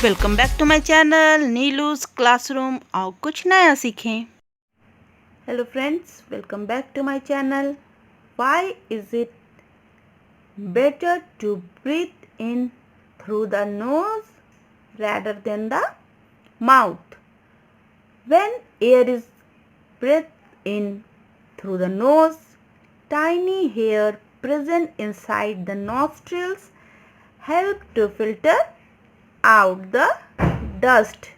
Welcome back to my channel Neelu's classroom. आओ कुछ नया सीखें। Hello friends, welcome back to my channel. Why is it better to breathe in through the nose rather than the mouth? When air is breathed in through the nose, tiny hair present inside the nostrils help to filter out the dust.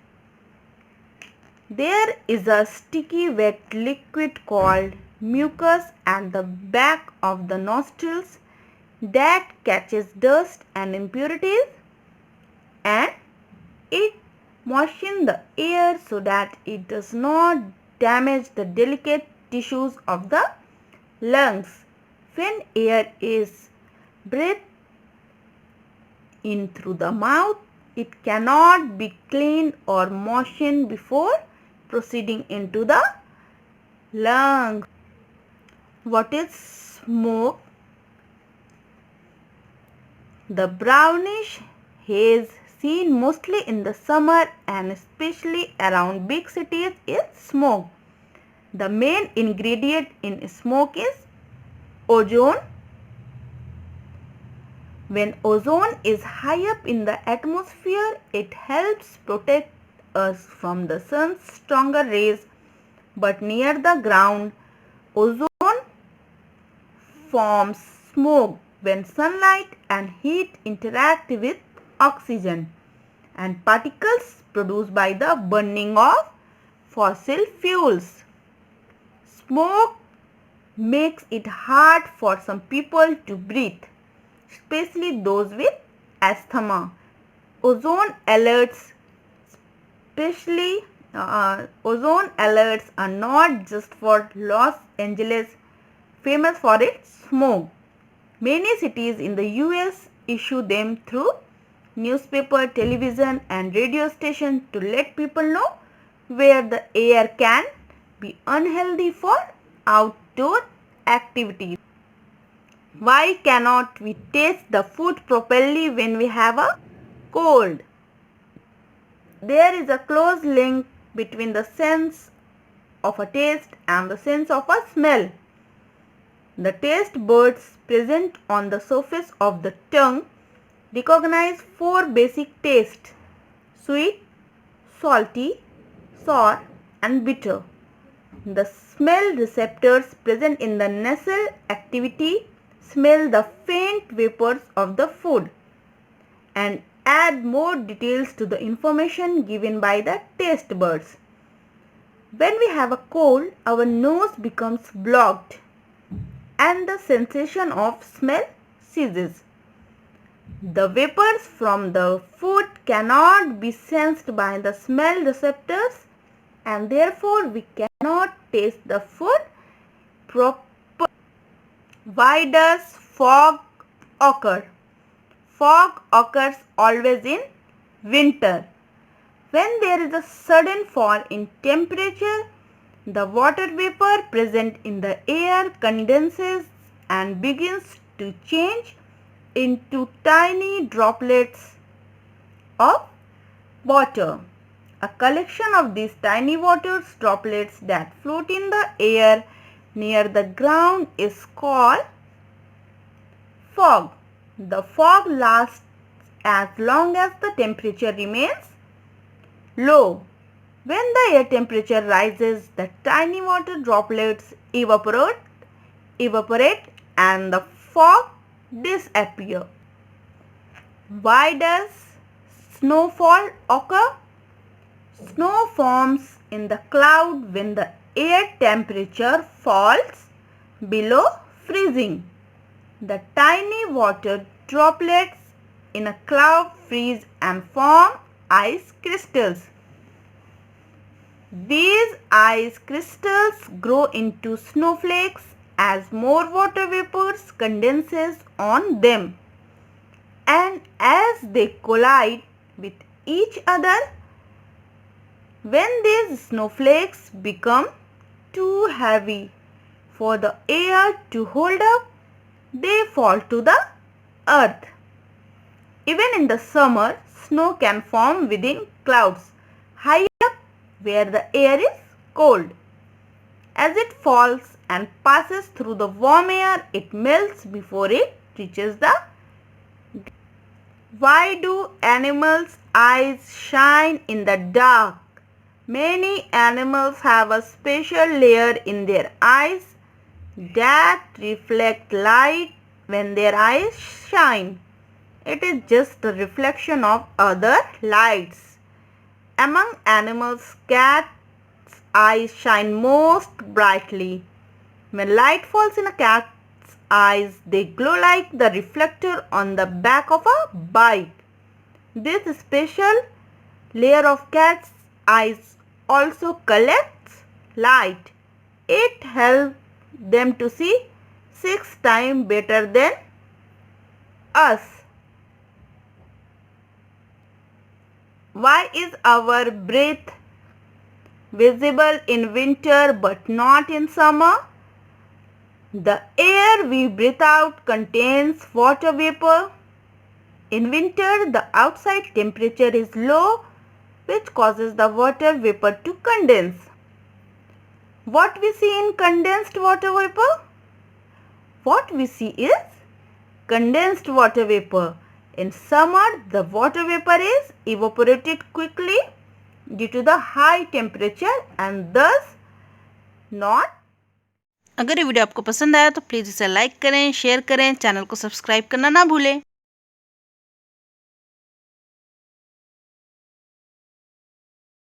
There is a sticky wet liquid called mucus at the back of the nostrils that catches dust and impurities, and it moistens the air so that it does not damage the delicate tissues of the lungs. When air is breathed in through the mouth, it cannot be cleaned or moistened before proceeding into the lungs. What is smoke? The brownish haze seen mostly in the summer and especially around big cities is smoke. The main ingredient in smoke is ozone. When ozone is high up in the atmosphere, it helps protect us from the sun's stronger rays, but near the ground, ozone forms smoke when sunlight and heat interact with oxygen and particles produced by the burning of fossil fuels. Smoke makes it hard for some people to breathe, especially those with asthma. Ozone alerts, ozone alerts are not just for Los Angeles, famous for its smoke. Many cities in the US issue them through newspaper, television and radio stations to let people know where the air can be unhealthy for outdoor activities. Why cannot we taste the food properly when we have a cold? There is a close link between the sense of a taste and the sense of a smell. The taste buds present on the surface of the tongue recognize four basic tastes: sweet, salty, sour and bitter. The smell receptors present in the nasal cavity smell the faint vapors of the food and add more details to the information given by the taste buds. When we have a cold, our nose becomes blocked and the sensation of smell ceases. The vapors from the food cannot be sensed by the smell receptors and therefore we cannot taste the food properly. Why does fog occur? Fog occurs always in winter. When there is a sudden fall in temperature, the water vapor present in the air condenses and begins to change into tiny droplets of water. A collection of these tiny water droplets that float in the air near the ground is called fog. The fog lasts as long as the temperature remains low. When the air temperature rises, the tiny water droplets evaporate and the fog disappears. Why does snowfall occur? Snow forms in the cloud when the air temperature falls below freezing. The tiny water droplets in a cloud freeze and form ice crystals. These ice crystals grow into snowflakes as more water vapors condenses on them, and as they collide with each other, when these snowflakes become too heavy for the air to hold up, they fall to the earth. Even in the summer, snow can form within clouds high up where the air is cold. As it falls and passes through the warm air, it melts before it reaches the ground. Why do animals' eyes shine in the dark? Many animals have a special layer in their eyes that reflect light when their eyes shine. It is just the reflection of other lights. Among animals, cats' eyes shine most brightly. When light falls in a cat's eyes, they glow like the reflector on the back of a bike. This special layer of cat's eyes also collects light. It helps them to see 6 times better than us. Why is our breath visible in winter but not in summer? The air we breathe out contains water vapor. In winter, the outside temperature is low, which causes the water vapor to condense. What we see in condensed water vapor? What we see is condensed water vapor. In summer, the water vapor is evaporated quickly due to the high temperature and thus not. अगर ये video आपको पसंद आया तो please इसे like करें, share करें, channel को सब्सक्राइब करना ना भूलें।